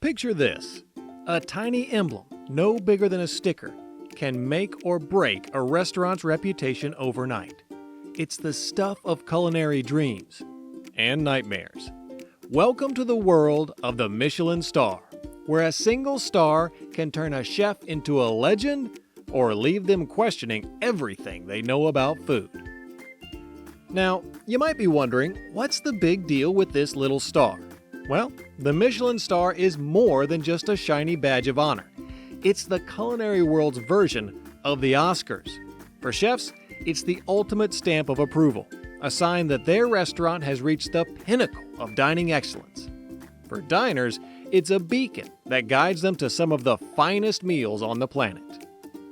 Picture this. A tiny emblem, no bigger than a sticker, can make or break a restaurant's reputation overnight. It's the stuff of culinary dreams and nightmares. Welcome to the world of the Michelin star, where a single star can turn a chef into a legend or leave them questioning everything they know about food. Now, you might be wondering, what's the big deal with this little star? Well, the Michelin star is more than just a shiny badge of honor. It's the culinary world's version of the Oscars. For chefs, it's the ultimate stamp of approval, a sign that their restaurant has reached the pinnacle of dining excellence. For diners, it's a beacon that guides them to some of the finest meals on the planet.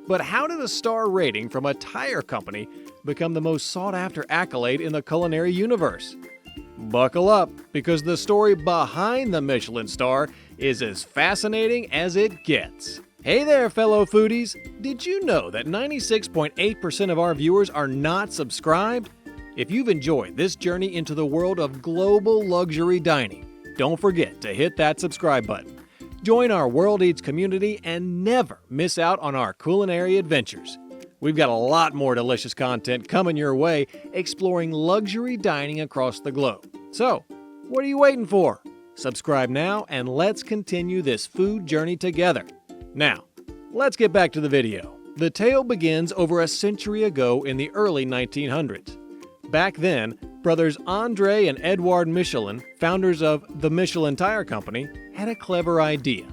But how did a star rating from a tire company become the most sought-after accolade in the culinary universe? Buckle up, because the story behind the Michelin star is as fascinating as it gets. Hey there, fellow foodies! Did you know that 96.8% of our viewers are not subscribed? If you've enjoyed this journey into the world of global luxury dining, don't forget to hit that subscribe button. Join our Worldeats community and never miss out on our culinary adventures. We've got a lot more delicious content coming your way, exploring luxury dining across the globe. So, what are you waiting for? Subscribe now and let's continue this food journey together. Now, let's get back to the video. The tale begins over a century ago in the early 1900s. Back then, brothers André and Edouard Michelin, founders of the Michelin Tire Company, had a clever idea.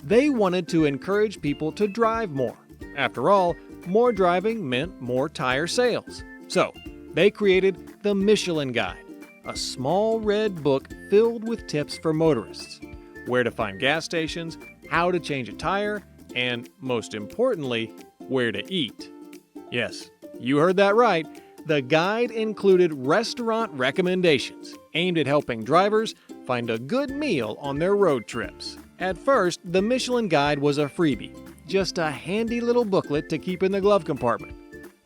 They wanted to encourage people to drive more. After all, more driving meant more tire sales. So, they created the Michelin Guide, a small red book filled with tips for motorists, where to find gas stations, how to change a tire, and most importantly, where to eat. Yes, you heard that right. The guide included restaurant recommendations aimed at helping drivers find a good meal on their road trips. At first, the Michelin Guide was a freebie, just a handy little booklet to keep in the glove compartment.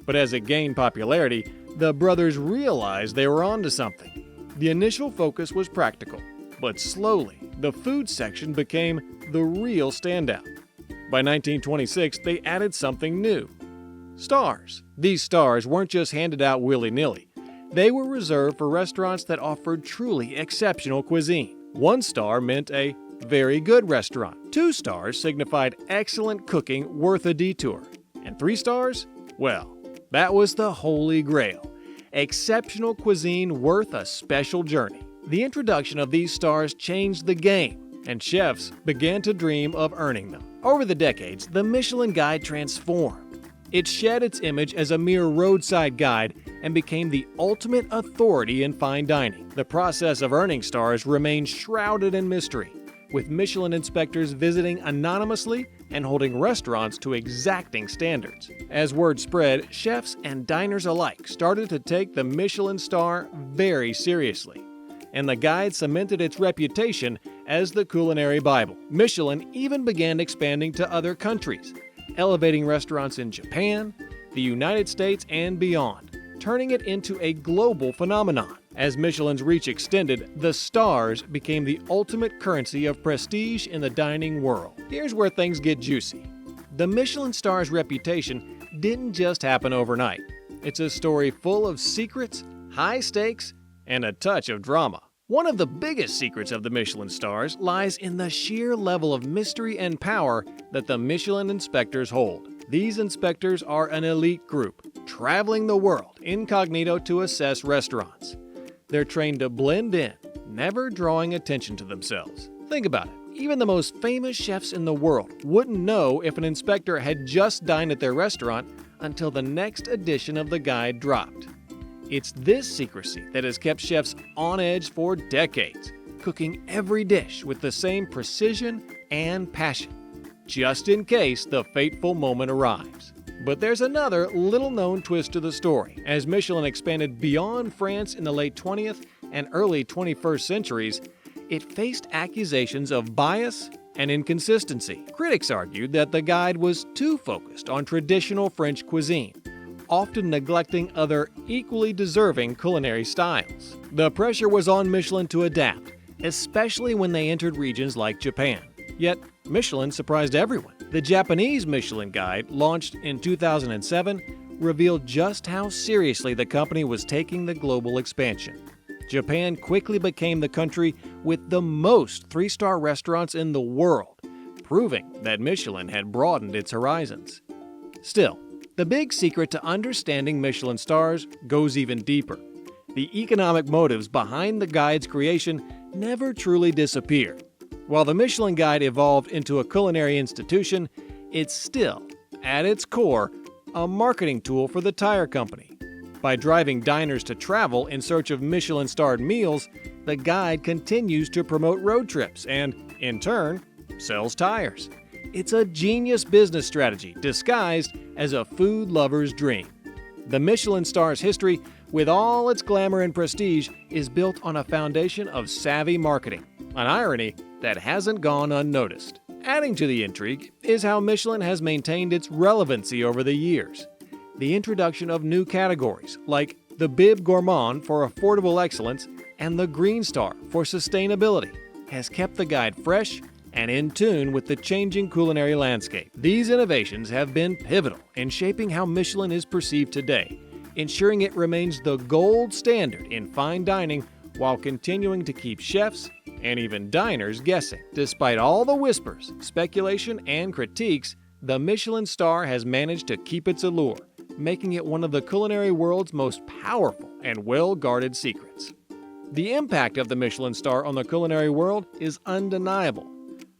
But as it gained popularity, the brothers realized they were onto something. The initial focus was practical, but slowly, the food section became the real standout. By 1926, they added something new. Stars. These stars weren't just handed out willy-nilly. They were reserved for restaurants that offered truly exceptional cuisine. 1 star meant a very good restaurant. 2 stars signified excellent cooking worth a detour. And 3 stars? Well, that was the holy grail. Exceptional cuisine worth a special journey. The introduction of these stars changed the game, and chefs began to dream of earning them. Over the decades, the Michelin Guide transformed. It shed its image as a mere roadside guide and became the ultimate authority in fine dining. The process of earning stars remained shrouded in mystery, with Michelin inspectors visiting anonymously and holding restaurants to exacting standards. As word spread, chefs and diners alike started to take the Michelin star very seriously, and the guide cemented its reputation as the culinary Bible. Michelin even began expanding to other countries, elevating restaurants in Japan, the United States, and beyond, turning it into a global phenomenon. As Michelin's reach extended, the stars became the ultimate currency of prestige in the dining world. Here's where things get juicy. The Michelin star's reputation didn't just happen overnight. It's a story full of secrets, high stakes, and a touch of drama. One of the biggest secrets of the Michelin stars lies in the sheer level of mystery and power that the Michelin inspectors hold. These inspectors are an elite group, traveling the world incognito to assess restaurants. They're trained to blend in, never drawing attention to themselves. Think about it. Even the most famous chefs in the world wouldn't know if an inspector had just dined at their restaurant until the next edition of the guide dropped. It's this secrecy that has kept chefs on edge for decades, cooking every dish with the same precision and passion, just in case the fateful moment arrives. But there's another little-known twist to the story. As Michelin expanded beyond France in the late 20th and early 21st centuries, it faced accusations of bias and inconsistency. Critics argued that the guide was too focused on traditional French cuisine, often neglecting other equally deserving culinary styles. The pressure was on Michelin to adapt, especially when they entered regions like Japan. Yet, Michelin surprised everyone. The Japanese Michelin Guide, launched in 2007, revealed just how seriously the company was taking the global expansion. Japan quickly became the country with the most three-star restaurants in the world, proving that Michelin had broadened its horizons. Still, the big secret to understanding Michelin stars goes even deeper. The economic motives behind the guide's creation never truly disappear. While the Michelin Guide evolved into a culinary institution, it's still, at its core, a marketing tool for the tire company. By driving diners to travel in search of Michelin-starred meals, the guide continues to promote road trips and, in turn, sells tires. It's a genius business strategy disguised as a food lover's dream. The Michelin star's history, with all its glamour and prestige, is built on a foundation of savvy marketing, an irony that hasn't gone unnoticed. Adding to the intrigue is how Michelin has maintained its relevancy over the years. The introduction of new categories like the Bib Gourmand for affordable excellence and the Green Star for sustainability has kept the guide fresh and in tune with the changing culinary landscape. These innovations have been pivotal in shaping how Michelin is perceived today, ensuring it remains the gold standard in fine dining while continuing to keep chefs and even diners guessing. Despite all the whispers, speculation, and critiques, the Michelin star has managed to keep its allure, making it one of the culinary world's most powerful and well-guarded secrets. The impact of the Michelin star on the culinary world is undeniable,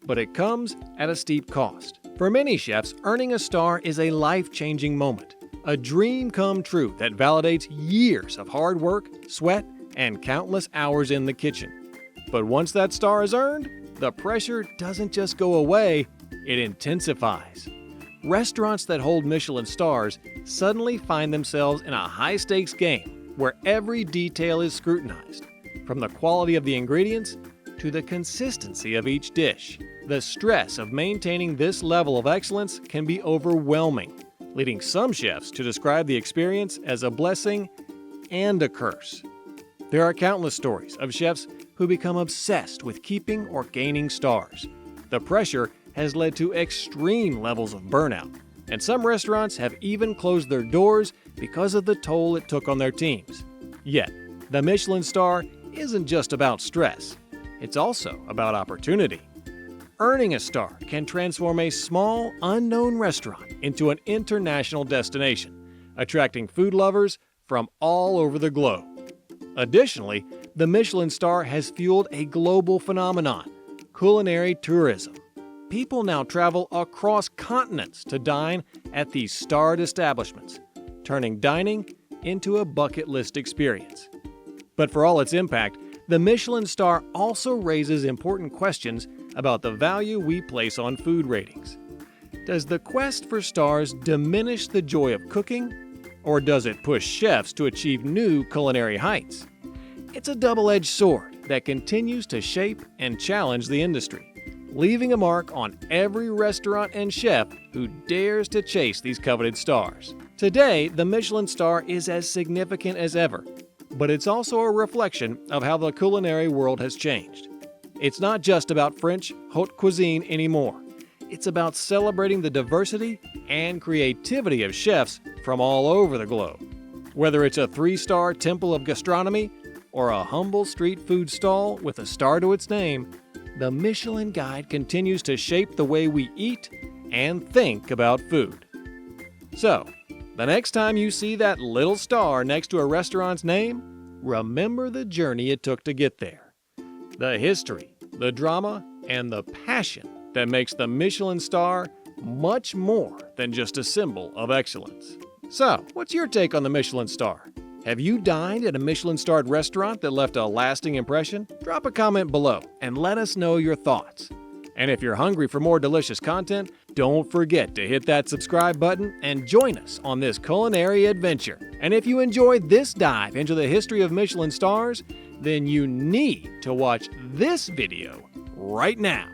but it comes at a steep cost. For many chefs, earning a star is a life-changing moment, a dream come true that validates years of hard work, sweat, and countless hours in the kitchen. But once that star is earned, the pressure doesn't just go away, it intensifies. Restaurants that hold Michelin stars suddenly find themselves in a high-stakes game where every detail is scrutinized, from the quality of the ingredients to the consistency of each dish. The stress of maintaining this level of excellence can be overwhelming, leading some chefs to describe the experience as a blessing and a curse. There are countless stories of chefs who become obsessed with keeping or gaining stars. The pressure has led to extreme levels of burnout, and some restaurants have even closed their doors because of the toll it took on their teams. Yet, the Michelin star isn't just about stress, it's also about opportunity. Earning a star can transform a small, unknown restaurant into an international destination, attracting food lovers from all over the globe. Additionally, the Michelin star has fueled a global phenomenon: culinary tourism. People now travel across continents to dine at these starred establishments, turning dining into a bucket list experience. But for all its impact, the Michelin star also raises important questions about the value we place on food ratings. Does the quest for stars diminish the joy of cooking, or does it push chefs to achieve new culinary heights? It's a double-edged sword that continues to shape and challenge the industry, leaving a mark on every restaurant and chef who dares to chase these coveted stars. Today, the Michelin star is as significant as ever, but it's also a reflection of how the culinary world has changed. It's not just about French haute cuisine anymore. It's about celebrating the diversity and creativity of chefs from all over the globe. Whether it's a 3-star temple of gastronomy or a humble street food stall with a star to its name, the Michelin Guide continues to shape the way we eat and think about food. So, the next time you see that little star next to a restaurant's name, remember the journey it took to get there. The history, the drama, and the passion that makes the Michelin star much more than just a symbol of excellence. So, what's your take on the Michelin star? Have you dined at a Michelin-starred restaurant that left a lasting impression? Drop a comment below and let us know your thoughts. And if you're hungry for more delicious content, don't forget to hit that subscribe button and join us on this culinary adventure. And if you enjoyed this dive into the history of Michelin stars, then you need to watch this video right now.